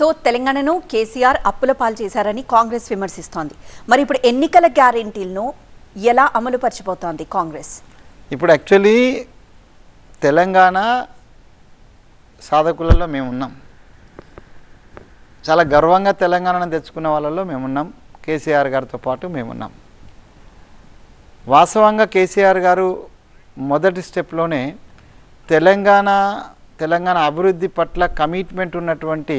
So తెలంగాణను కేసీఆర్ అప్పుల పాలు చేశారని కాంగ్రెస్ విమర్శిస్తోంది. మరి ఇప్పుడు ఎన్నికల గ్యారెంటీలను ఎలా అమలు పరిచిపోతోంది కాంగ్రెస్? ఇప్పుడు యాక్చువల్లీ తెలంగాణ సాధకులలో మేము ఉన్నాం. చాలా గర్వంగా తెలంగాణను తెచ్చుకున్న వాళ్ళలో మేము ఉన్నాం. కేసీఆర్ గారితో పాటు మేము ఉన్నాం. వాస్తవంగా కేసీఆర్ గారు మొదటి స్టెప్లోనే తెలంగాణ అభివృద్ధి పట్ల కమిట్మెంట్ ఉన్నటువంటి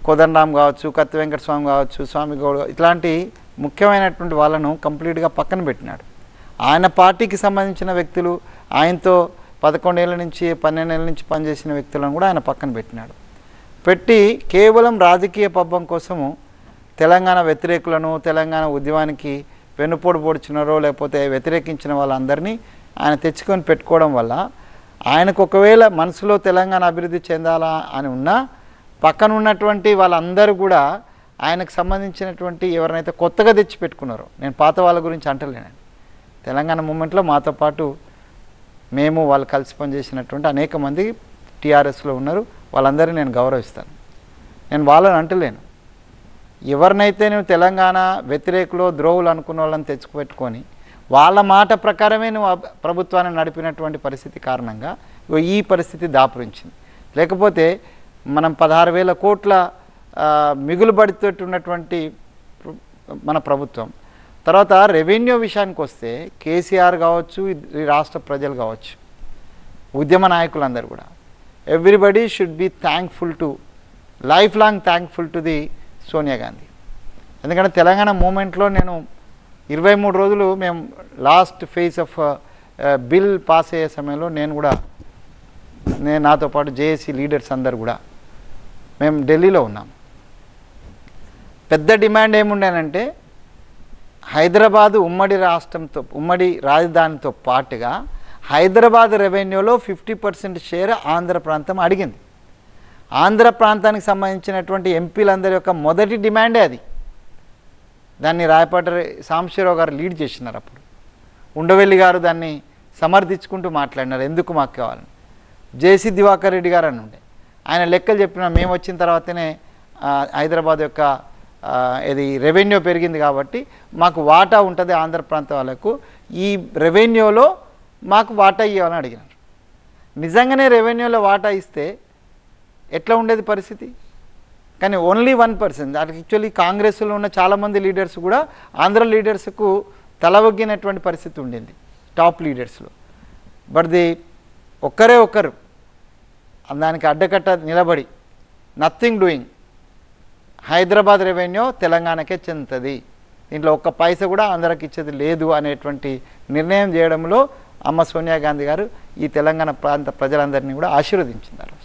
కోదండరాం కావచ్చు, కత్తి వెంకట స్వామి కావచ్చు, స్వామి గౌడ్ ఇట్లాంటి ముఖ్యమైనటువంటి వాళ్ళను కంప్లీట్గా పక్కన పెట్టినాడు. ఆయన పార్టీకి సంబంధించిన వ్యక్తులు, ఆయనతో 11 ఏళ్ళ నుంచి 12 ఏళ్ళ నుంచి పనిచేసిన వ్యక్తులను కూడా ఆయన పక్కన పెట్టినాడు. పెట్టి కేవలం రాజకీయ పబ్బం కోసము తెలంగాణ వ్యతిరేకులను, తెలంగాణ ఉద్యమానికి వెన్నుపోటు పొడిచినారో లేకపోతే వ్యతిరేకించిన వాళ్ళందరినీ ఆయన తెచ్చుకొని పెట్టుకోవడం వల్ల ఆయనకు ఒకవేళ మనసులో తెలంగాణ అభివృద్ధి చెందాలా అని ఉన్నా పక్కన ఉన్నటువంటి వాళ్ళందరూ కూడా ఆయనకు సంబంధించినటువంటి ఎవరినైతే కొత్తగా తెచ్చి పెట్టుకున్నారో, నేను పాత వాళ్ళ గురించి అంటలేనండి, తెలంగాణ మూమెంట్లో మాతో పాటు మేము వాళ్ళు కలిసి పనిచేసినటువంటి అనేక మంది టీఆర్ఎస్లో ఉన్నారు. వాళ్ళందరినీ నేను గౌరవిస్తాను. నేను వాళ్ళని అంటలేను. ఎవరినైతే నువ్వు తెలంగాణ వ్యతిరేకులో ద్రోవులు అనుకున్న వాళ్ళని తెచ్చుకుపెట్టుకొని వాళ్ళ మాట ప్రకారమే నువ్వు ప్రభుత్వాన్ని నడిపినటువంటి పరిస్థితి కారణంగా ఈ పరిస్థితి దాపురించింది. లేకపోతే మనం 16,000 కోట్ల మిగులుబడితో ఉన్నటువంటి మన ప్రభుత్వం. తర్వాత రెవెన్యూ విషయానికి వస్తే కేసీఆర్ కావచ్చు, ఈ రాష్ట్ర ప్రజలు కావచ్చు, ఉద్యమ నాయకులందరూ కూడా everybody should be thankful to, life long thankful to the Sonia Gandhi. ఎందుకంటే తెలంగాణ మూమెంట్లో నేను 23 రోజులు మేము last phase of bill pass అయ్యే సమయంలో నేను నాతో పాటు జేఏసీ లీడర్స్ అందరు కూడా మేము ఢిల్లీలో ఉన్నాం. పెద్ద డిమాండ్ ఏముండేనంటే హైదరాబాదు ఉమ్మడి రాజధానితో పాటుగా హైదరాబాద్ రెవెన్యూలో 50% షేర్ ఆంధ్ర ప్రాంతం అడిగింది. ఆంధ్ర ప్రాంతానికి సంబంధించినటువంటి ఎంపీలందరి యొక్క మొదటి డిమాండే అది. దాన్ని రాయపాటి సాంబశివరావు గారు లీడ్ చేసినారు. అప్పుడు ఉండవెల్లి గారు దాన్ని సమర్థించుకుంటూ మాట్లాడినారు, ఎందుకు మాకు కావాలని. జేసీ దివాకర్ రెడ్డి గారు అని ఉండే, ఆయన లెక్కలు చెప్పిన మేము వచ్చిన తర్వాతనే హైదరాబాద్ యొక్క ఇది రెవెన్యూ పెరిగింది కాబట్టి మాకు వాటా ఉంటుంది ఆంధ్ర ప్రాంత వాళ్ళకు, ఈ రెవెన్యూలో మాకు వాటా ఇవ్వాలని అడిగినారు. నిజంగానే రెవెన్యూలో వాటా ఇస్తే ఎట్లా ఉండేది పరిస్థితి? కానీ ఓన్లీ 1%. దానికి యాక్చువల్లీ కాంగ్రెస్లో ఉన్న చాలామంది లీడర్స్ కూడా ఆంధ్ర లీడర్స్కు తలవగ్గినటువంటి పరిస్థితి ఉండింది టాప్ లీడర్స్లో. బట్ ఒక్కరు దానికి అడ్డకట్ట నిలబడి నథింగ్ డూయింగ్, హైదరాబాద్ రెవెన్యూ తెలంగాణకే చెందుతుంది, దీంట్లో ఒక్క పైస కూడా ఆంధ్రాకి ఇచ్చేది లేదు అనేటువంటి నిర్ణయం చేయడంలో అమ్మ సోనియా గాంధీ గారు ఈ తెలంగాణ ప్రాంత ప్రజలందరినీ కూడా ఆశీర్వదించారు.